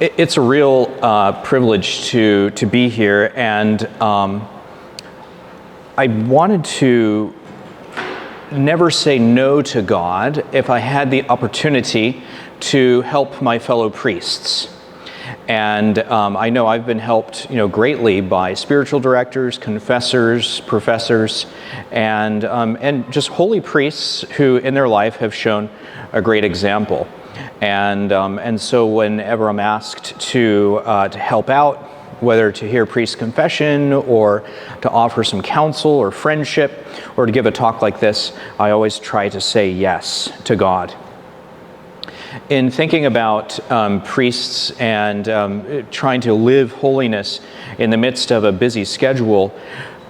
It's a real privilege to be here, and I wanted to never say no to God if I had the opportunity to help my fellow priests. And I know I've been helped, greatly by spiritual directors, confessors, professors, and just holy priests who, in their life, have shown a great example. And so whenever I'm asked to help out, whether to hear priest confession or to offer some counsel or friendship or to give a talk like this, I always try to say yes to God. In thinking about priests and trying to live holiness in the midst of a busy schedule,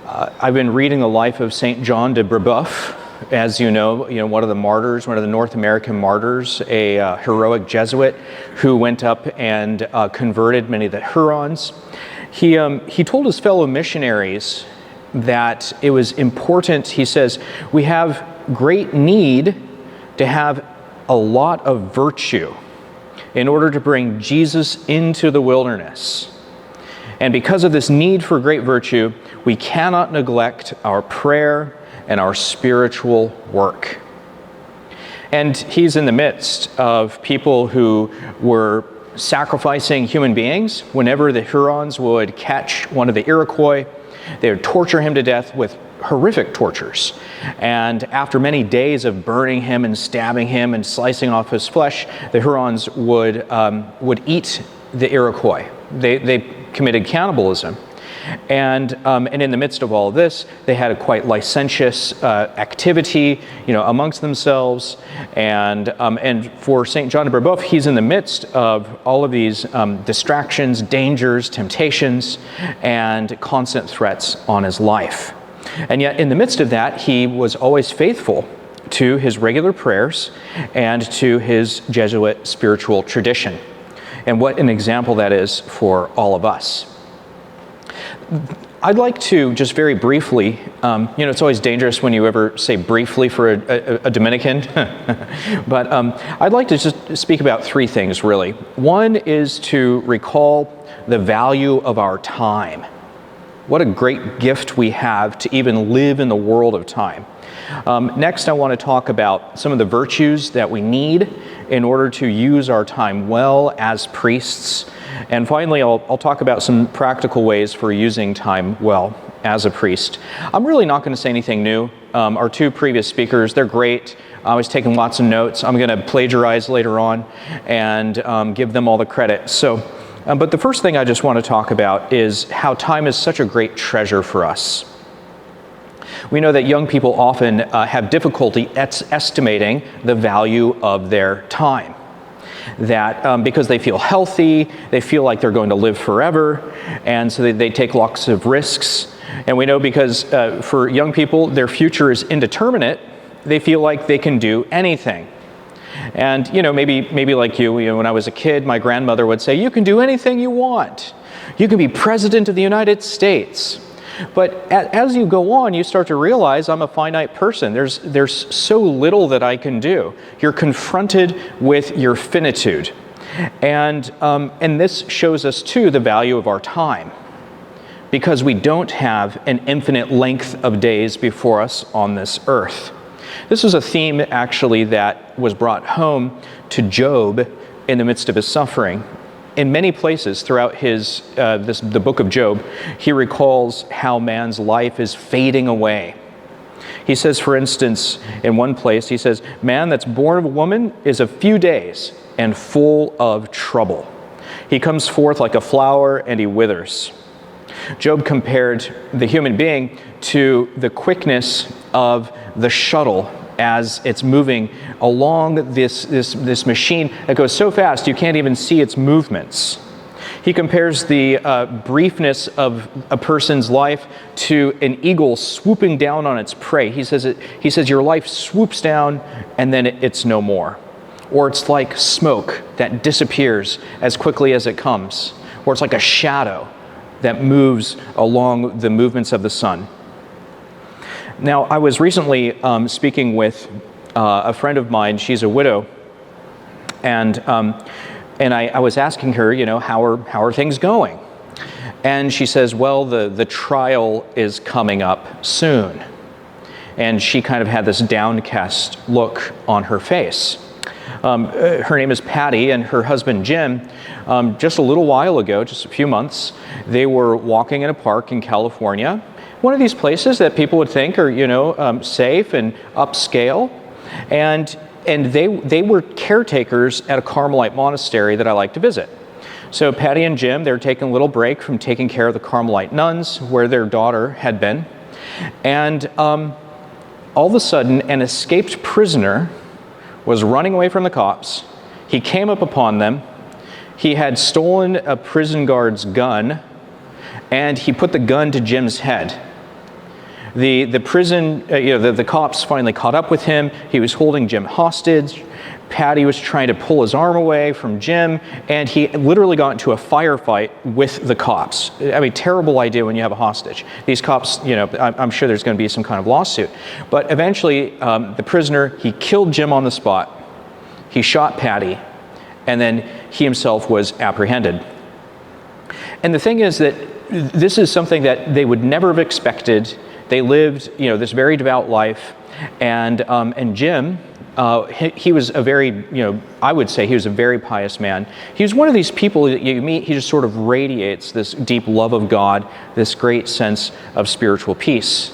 I've been reading the life of St. John de Brebeuf. As you know, one of the martyrs, one of the North American martyrs, a heroic Jesuit who went up and converted many of the Hurons. He told his fellow missionaries that it was important. He says, we have great need to have a lot of virtue in order to bring Jesus into the wilderness. And because of this need for great virtue, we cannot neglect our prayer and our spiritual work. And he's in the midst of people who were sacrificing human beings. Whenever the Hurons would catch one of the Iroquois, they would torture him to death with horrific tortures. And after many days of burning him and stabbing him and slicing off his flesh, the Hurons would eat the Iroquois. They committed cannibalism. And in the midst of all of this, they had a quite licentious activity, amongst themselves. And for St. John de Brebeuf, he's in the midst of all of these distractions, dangers, temptations, and constant threats on his life. And yet, in the midst of that, he was always faithful to his regular prayers and to his Jesuit spiritual tradition. And what an example that is for all of us. I'd like to just very briefly, it's always dangerous when you ever say briefly for a Dominican, but I'd like to just speak about three things, really. One is to recall the value of our time. What a great gift we have to even live in the world of time. Next, I want to talk about some of the virtues that we need in order to use our time well as priests. And finally, I'll talk about some practical ways for using time well as a priest. I'm really not going to say anything new. Our two previous speakers, they're great. I was taking lots of notes. I'm going to plagiarize later on and give them all the credit. But the first thing I just want to talk about is how time is such a great treasure for us. We know that young people often have difficulty estimating the value of their time. That because they feel healthy, they feel like they're going to live forever, and so they take lots of risks. And we know because for young people, their future is indeterminate, they feel like they can do anything. And maybe like you, when I was a kid, my grandmother would say, you can do anything you want. You can be president of the United States. But as you go on, you start to realize I'm a finite person. There's so little that I can do. You're confronted with your finitude. And this shows us, too, the value of our time, because we don't have an infinite length of days before us on this earth. This was a theme, actually, that was brought home to Job in the midst of his suffering. In many places throughout the book of Job, he recalls how man's life is fading away. He says, for instance, in one place, he says, man that's born of a woman is a few days and full of trouble. He comes forth like a flower and he withers. Job compared the human being to the quickness of the shuttle as it's moving along this machine that goes so fast you can't even see its movements. He compares the briefness of a person's life to an eagle swooping down on its prey. He says your life swoops down and then it's no more. Or it's like smoke that disappears as quickly as it comes. Or it's like a shadow that moves along the movements of the sun. Now, I was recently speaking with a friend of mine. She's a widow, and And I was asking her, how are things going? And she says, well, the trial is coming up soon. And she kind of had this downcast look on her face. Her name is Patty, and her husband Jim, just a little while ago, just a few months, they were walking in a park in California, one of these places that people would think are, safe and upscale. And they were caretakers at a Carmelite monastery that I like to visit. So Patty and Jim, they're taking a little break from taking care of the Carmelite nuns where their daughter had been. And all of a sudden, an escaped prisoner was running away from the cops. He came up upon them. He had stolen a prison guard's gun, and he put the gun to Jim's head. The prison, the cops finally caught up with him. He was holding Jim hostage. Patty was trying to pull his arm away from Jim, and he literally got into a firefight with the cops. I mean, terrible idea when you have a hostage. These cops, I'm sure there's going to be some kind of lawsuit. But eventually, the prisoner, he killed Jim on the spot. He shot Patty, and then he himself was apprehended. And the thing is that this is something that they would never have expected. They lived, this very devout life, and Jim, he was a very, I would say he was a very pious man. He was one of these people that you meet, he just sort of radiates this deep love of God, this great sense of spiritual peace.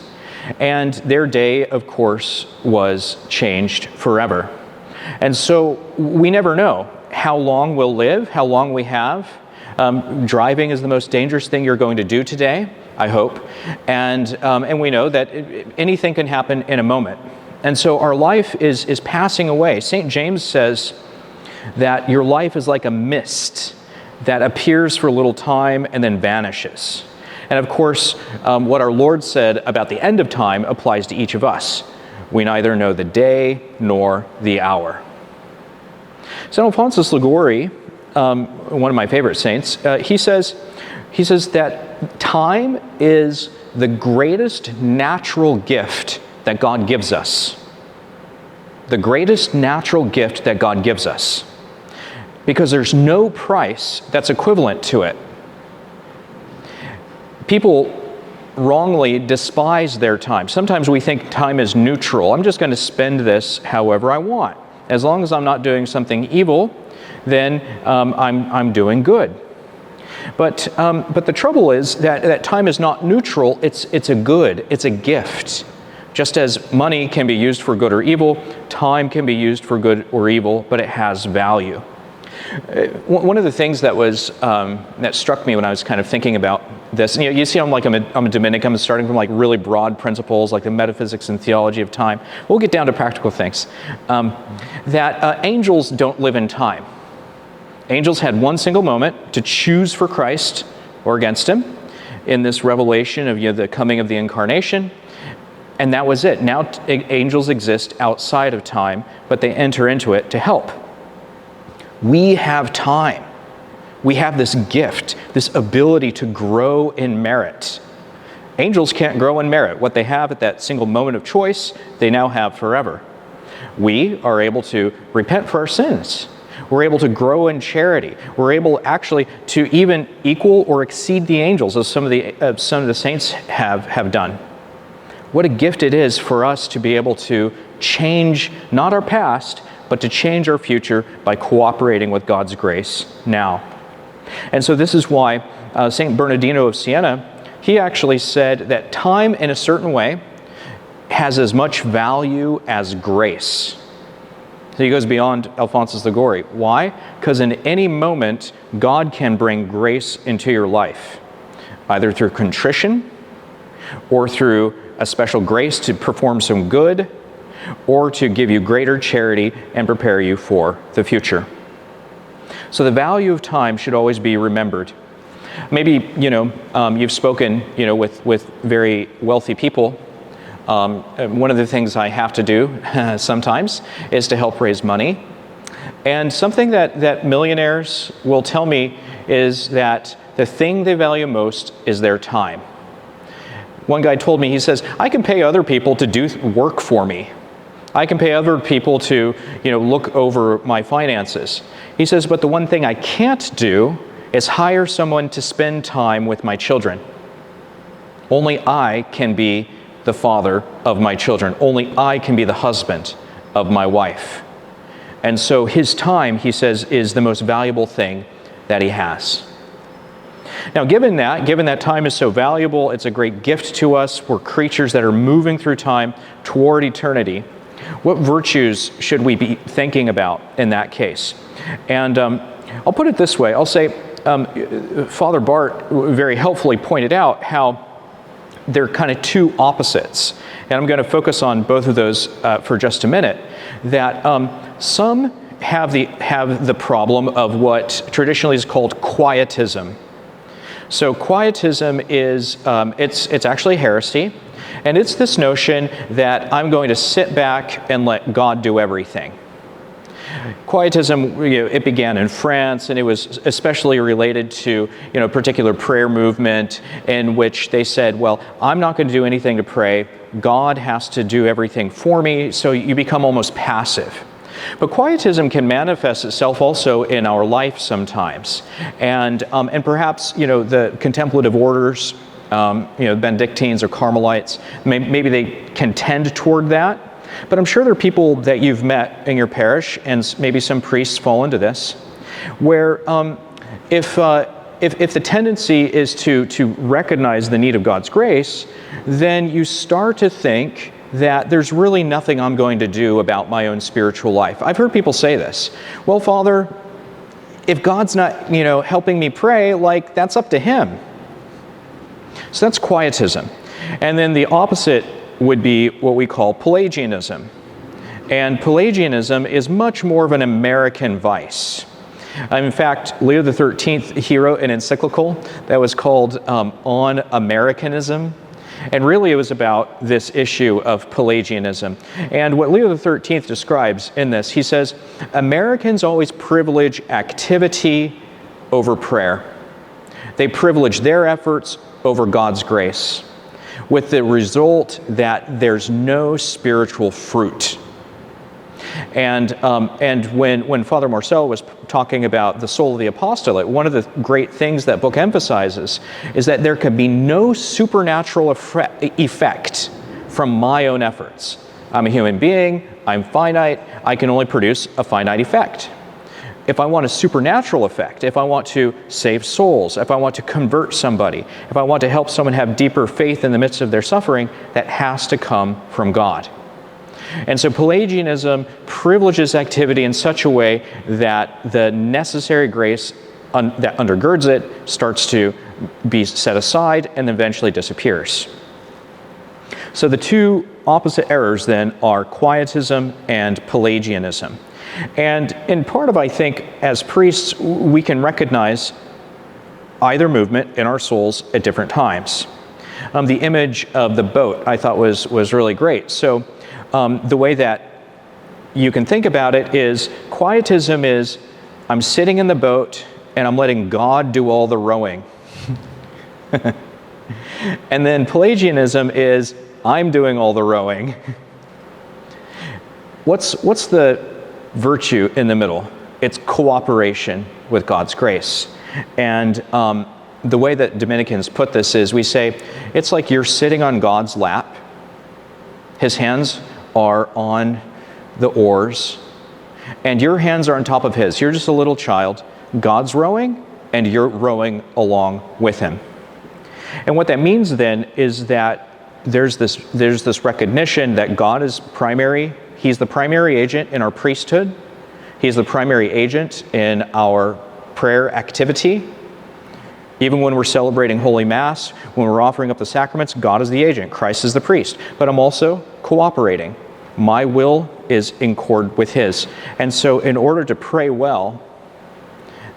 And their day, of course, was changed forever. And so we never know how long we'll live, how long we have. Driving is the most dangerous thing you're going to do today, I hope. And we know that anything can happen in a moment. And so our life is passing away. St. James says that your life is like a mist that appears for a little time and then vanishes. And of course, what our Lord said about the end of time applies to each of us. We neither know the day nor the hour. St. Alphonsus Liguori, one of my favorite saints, he says that time is the greatest natural gift that God gives us. The greatest natural gift that God gives us. Because there's no price that's equivalent to it. People wrongly despise their time. Sometimes we think time is neutral. I'm just going to spend this however I want. As long as I'm not doing something evil, then I'm doing good. But the trouble is that time is not neutral. It's a good. It's a gift. Just as money can be used for good or evil, time can be used for good or evil, but it has value. One of the things that struck me when I was kind of thinking about this, and you see I'm a Dominican, I'm starting from really broad principles like the metaphysics and theology of time. We'll get down to practical things. That angels don't live in time. Angels had one single moment to choose for Christ or against him in this revelation of the coming of the incarnation. And that was it. Now angels exist outside of time, but they enter into it to help. We have time. We have this gift, this ability to grow in merit. Angels can't grow in merit. What they have at that single moment of choice, they now have forever. We are able to repent for our sins. We're able to grow in charity. We're able actually to even equal or exceed the angels, as some of the saints have done. What a gift it is for us to be able to change not our past, but to change our future by cooperating with God's grace now. And so this is why St. Bernardino of Siena, he actually said that time in a certain way has as much value as grace. So he goes beyond Alphonsus Liguori. Why? Because in any moment, God can bring grace into your life, either through contrition or through a special grace to perform some good, or to give you greater charity and prepare you for the future. So the value of time should always be remembered. Maybe, you've spoken, with very wealthy people. One of the things I have to do sometimes is to help raise money. And something that millionaires will tell me is that the thing they value most is their time. One guy told me, he says, I can pay other people to do work for me. I can pay other people to, look over my finances. He says, but the one thing I can't do is hire someone to spend time with my children. Only I can be the father of my children. Only I can be the husband of my wife. And so his time, he says, is the most valuable thing that he has. Now, given that time is so valuable, it's a great gift to us. We're creatures that are moving through time toward eternity. What virtues should we be thinking about in that case? And I'll put it this way. I'll say, Father Bart very helpfully pointed out how they're kind of two opposites. And I'm going to focus on both of those for just a minute. That some have the problem of what traditionally is called quietism. So quietism is, it's actually heresy, and it's this notion that I'm going to sit back and let God do everything. Quietism, it began in France, and it was especially related to, a particular prayer movement in which they said, well, I'm not going to do anything to pray. God has to do everything for me, so you become almost passive. But quietism can manifest itself also in our life sometimes. And perhaps, the contemplative orders, Benedictines or Carmelites, maybe they can tend toward that. But I'm sure there are people that you've met in your parish, and maybe some priests fall into this, where if the tendency is to recognize the need of God's grace, then you start to think that there's really nothing I'm going to do about my own spiritual life. I've heard people say this. Well, Father, if God's not, helping me pray, that's up to Him. So that's quietism. And then the opposite would be what we call Pelagianism. And Pelagianism is much more of an American vice. In fact, Leo XIII, he wrote an encyclical that was called On Americanism. And really it was about this issue of Pelagianism. And what Leo XIII describes in this, he says, Americans always privilege activity over prayer. They privilege their efforts over God's grace, with the result that there's no spiritual fruit. And when Father Marcel was talking about the soul of the apostolate, one of the great things that book emphasizes is that there can be no supernatural effect from my own efforts. I'm a human being, I'm finite, I can only produce a finite effect. If I want a supernatural effect, if I want to save souls, if I want to convert somebody, if I want to help someone have deeper faith in the midst of their suffering, that has to come from God. And so Pelagianism privileges activity in such a way that the necessary grace that undergirds it starts to be set aside and eventually disappears. So the two opposite errors then are quietism and Pelagianism. And in part of, I think, as priests, we can recognize either movement in our souls at different times. The image of the boat I thought was really great. So the way that you can think about it is quietism is I'm sitting in the boat and I'm letting God do all the rowing. And then Pelagianism is I'm doing all the rowing. What's the virtue in the middle? It's cooperation with God's grace. And the way that Dominicans put this is we say it's like you're sitting on God's lap. His hands are on the oars, and your hands are on top of His. You're just a little child. God's rowing, and you're rowing along with Him. And what that means then is that there's this recognition that God is primary. He's the primary agent in our priesthood. He's the primary agent in our prayer activity. Even when we're celebrating Holy Mass, when we're offering up the sacraments, God is the agent, Christ is the priest. But I'm also cooperating. My will is in accord with His. And so in order to pray well,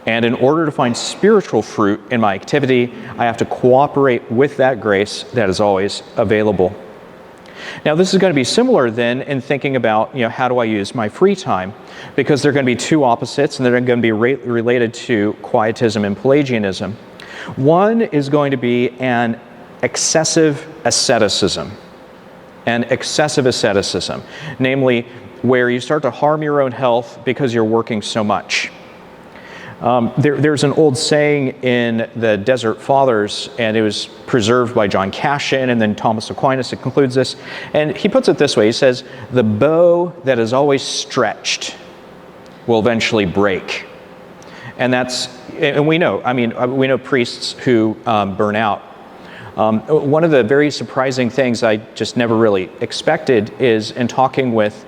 and in order to find spiritual fruit in my activity, I have to cooperate with that grace that is always available. Now, this is going to be similar then in thinking about, how do I use my free time? Because they're going to be two opposites, and they're going to be related to quietism and Pelagianism. One is going to be an excessive asceticism. and excessive asceticism, namely where you start to harm your own health because you're working so much. There's an old saying in the Desert Fathers, and it was preserved by John Cassian and then Thomas Aquinas that concludes this. And he puts it this way. He says, the bow that is always stretched will eventually break. And we know, we know priests who burn out. One of the very surprising things I just never really expected is in talking with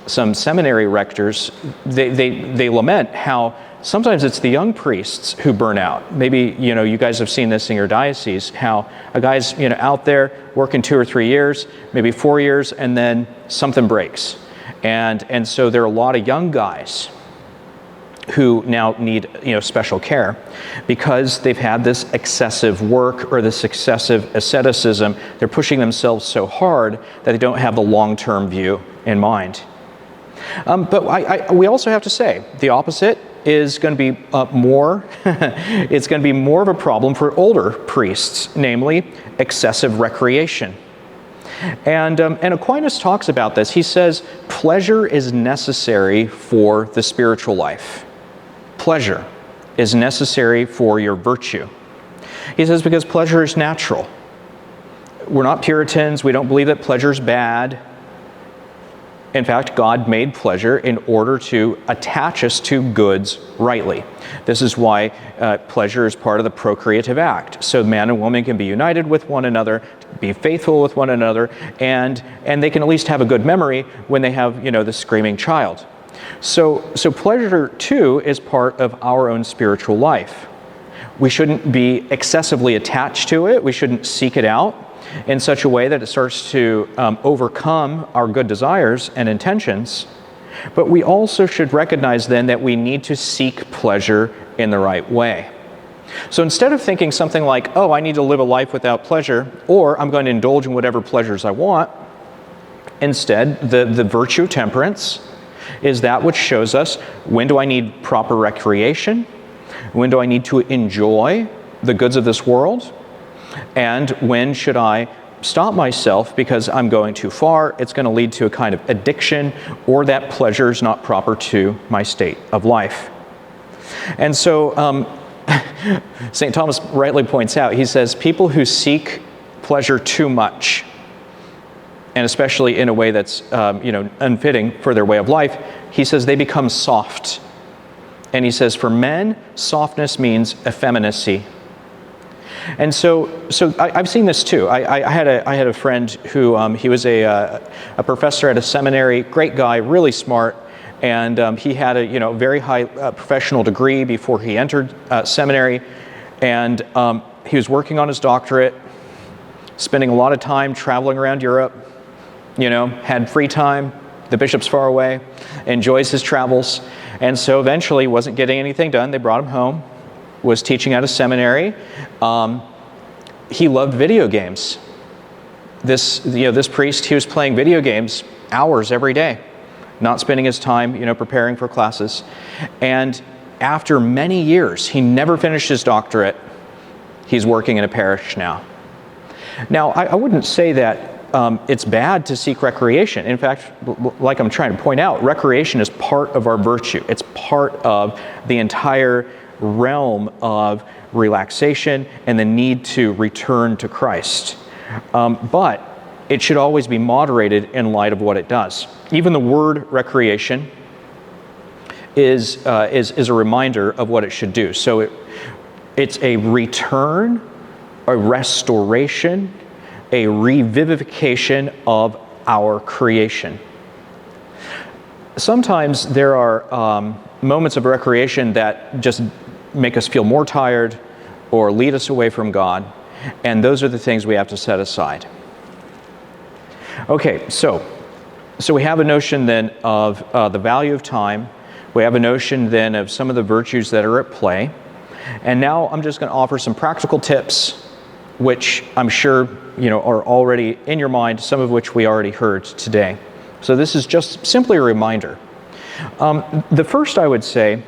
some seminary rectors, they lament how sometimes it's the young priests who burn out. Maybe, you guys have seen this in your diocese, how a guy's, out there working 2 or 3 years, maybe 4 years, and then something breaks. And so there are a lot of young guys who now need, special care because they've had this excessive work or this excessive asceticism. They're pushing themselves so hard that they don't have the long-term view in mind. But we also have to say the opposite is going to be more. It's going to be more of a problem for older priests, namely excessive recreation. And Aquinas talks about this. He says pleasure is necessary for the spiritual life. Pleasure is necessary for your virtue. He says because pleasure is natural. We're not Puritans. We don't believe that pleasure is bad. In fact, God made pleasure in order to attach us to goods rightly. This is why pleasure is part of the procreative act. So man and woman can be united with one another, be faithful with one another, and they can at least have a good memory when they have, the screaming child. So pleasure, too, is part of our own spiritual life. We shouldn't be excessively attached to it. We shouldn't seek it out in such a way that it starts to overcome our good desires and intentions. But we also should recognize then that we need to seek pleasure in the right way. So instead of thinking something like, oh, I need to live a life without pleasure, or I'm going to indulge in whatever pleasures I want, instead, the virtue of temperance is that which shows us when do I need proper recreation, when do I need to enjoy the goods of this world, and when should I stop myself because I'm going too far, it's going to lead to a kind of addiction, or that pleasure is not proper to my state of life. And so St. Thomas rightly points out, he says, people who seek pleasure too much, and especially in a way that's unfitting for their way of life, he says they become soft. And he says for men, softness means effeminacy. And so I've seen this too. I had a friend who he was a professor at a seminary, great guy, really smart, and he had a very high professional degree before he entered seminary, and he was working on his doctorate, spending a lot of time traveling around Europe. Had free time. The bishop's far away, enjoys his travels, and so eventually wasn't getting anything done. They brought him home. Was teaching at a seminary. He loved video games. This priest, he was playing video games hours every day, not spending his time, preparing for classes. And after many years, he never finished his doctorate. He's working in a parish now. Now, I wouldn't say that it's bad to seek recreation. In fact, like I'm trying to point out, recreation is part of our virtue. It's part of the entire realm of relaxation and the need to return to Christ. But it should always be moderated in light of what it does. Even the word recreation is a reminder of what it should do. So it's a return, a restoration, a revivification of our creation. Sometimes there are moments of recreation that just make us feel more tired or lead us away from God, and those are the things we have to set aside. Okay, so we have a notion then of the value of time. We have a notion then of some of the virtues that are at play. And now I'm just going to offer some practical tips, which I'm sure are already in your mind, some of which we already heard today. So this is just simply a reminder. The first I would say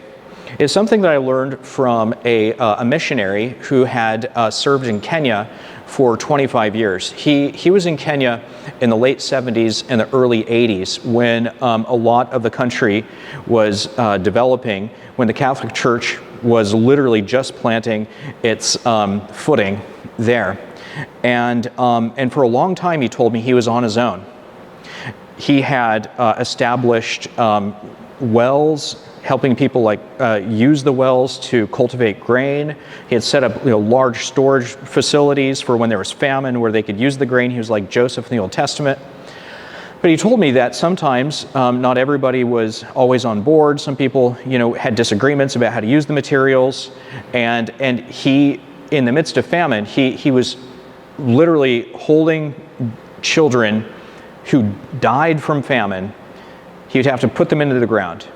is something that I learned from a missionary who had served in Kenya for 25 years. He was in Kenya in the late 70s and the early 80s when a lot of the country was developing, when the Catholic Church was literally just planting its footing there. And for a long time, he told me he was on his own. He had established wells, helping people use the wells to cultivate grain. He had set up large storage facilities for when there was famine where they could use the grain. He was like Joseph in the Old Testament. But he told me that sometimes not everybody was always on board. Some people had disagreements about how to use the materials. And he, in the midst of famine, he was literally holding children who died from famine. He would have to put them into the ground.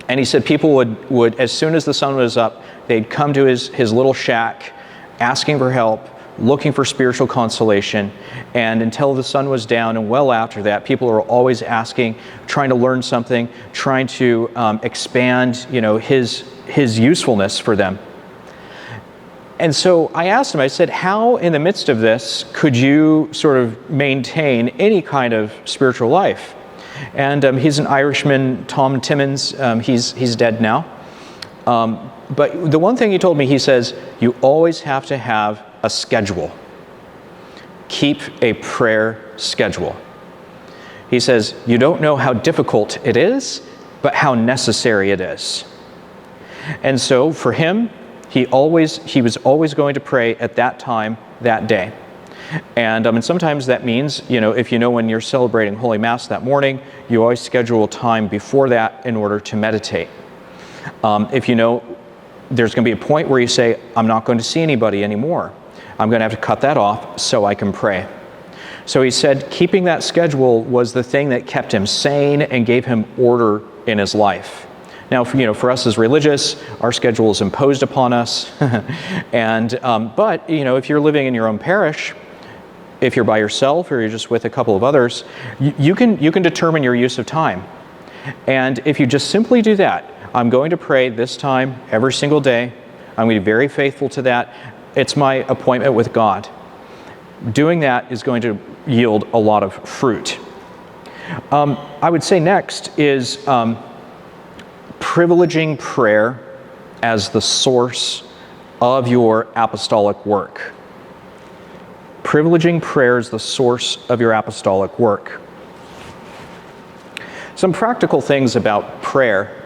And he said people would, as soon as the sun was up, they'd come to his little shack asking for help, looking for spiritual consolation. And until the sun was down and well after that, people were always asking, trying to learn something, trying to expand his usefulness for them. And so I asked him, I said, how in the midst of this could you sort of maintain any kind of spiritual life? And he's an Irishman, Tom Timmins. He's dead now. But the one thing he told me, he says, you always have to have a schedule. Keep a prayer schedule. He says, you don't know how difficult it is, but how necessary it is. And so for him, he was always going to pray at that time, that day. And sometimes that means, if when you're celebrating Holy Mass that morning, you always schedule time before that in order to meditate. If there's going to be a point where you say, I'm not going to see anybody anymore. I'm going to have to cut that off so I can pray. So he said keeping that schedule was the thing that kept him sane and gave him order in his life. Now, for us as religious, our schedule is imposed upon us. But if you're living in your own parish, if you're by yourself or you're just with a couple of others, you can determine your use of time. And if you just simply do that, I'm going to pray this time every single day. I'm going to be very faithful to that. It's my appointment with God. Doing that is going to yield a lot of fruit. I would say next is privileging prayer as the source of your apostolic work. Privileging prayer as the source of your apostolic work. Some practical things about prayer.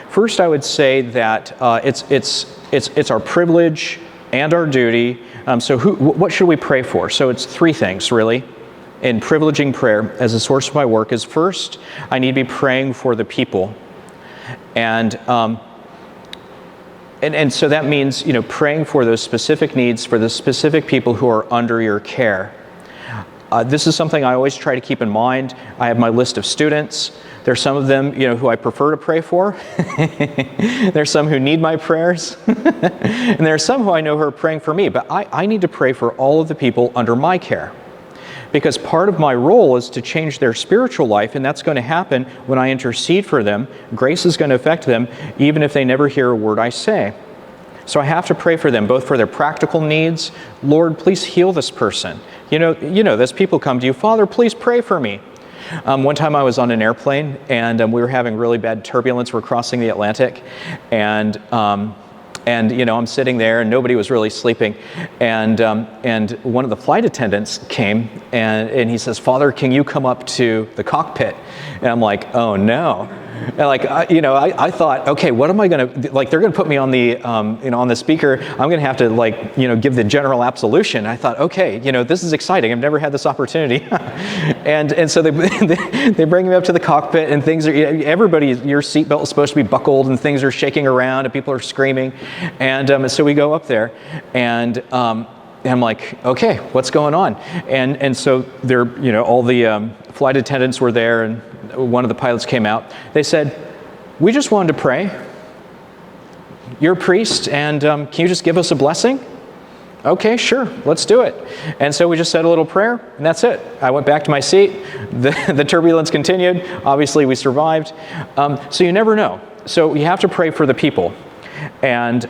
First, I would say that it's our privilege and our duty. What should we pray for? So it's three things, really, in privileging prayer as a source of my work. Is first, I need to be praying for the people. And so that means, praying for those specific needs for the specific people who are under your care. This is something I always try to keep in mind. I have my list of students. There's some of them, who I prefer to pray for. There's some who need my prayers. And there are some who I know who are praying for me. But I need to pray for all of the people under my care. Because part of my role is to change their spiritual life, and that's going to happen when I intercede for them. Grace is going to affect them, even if they never hear a word I say. So I have to pray for them, both for their practical needs. Lord, please heal this person. Those people come to you, Father, please pray for me. One time I was on an airplane, and we were having really bad turbulence. We're crossing the Atlantic, and I'm sitting there, and nobody was really sleeping. And one of the flight attendants came, and he says, Father, can you come up to the cockpit? And I'm like, oh no. And I thought, okay, what am I going to, they're going to put me on the, on the speaker. I'm going to have to give the general absolution. I thought, okay, this is exciting. I've never had this opportunity. and so they bring me up to the cockpit, and things are, your seatbelt is supposed to be buckled, and things are shaking around, and people are screaming. And so we go up there, and I'm like, okay, what's going on? And so there, all the flight attendants were there, and one of the pilots came out. They said, we just wanted to pray. You're a priest, and can you just give us a blessing? Okay, sure, let's do it. And so we just said a little prayer, and that's it. I went back to my seat. The turbulence continued. Obviously, we survived. So you never know. so you have to pray for the people. And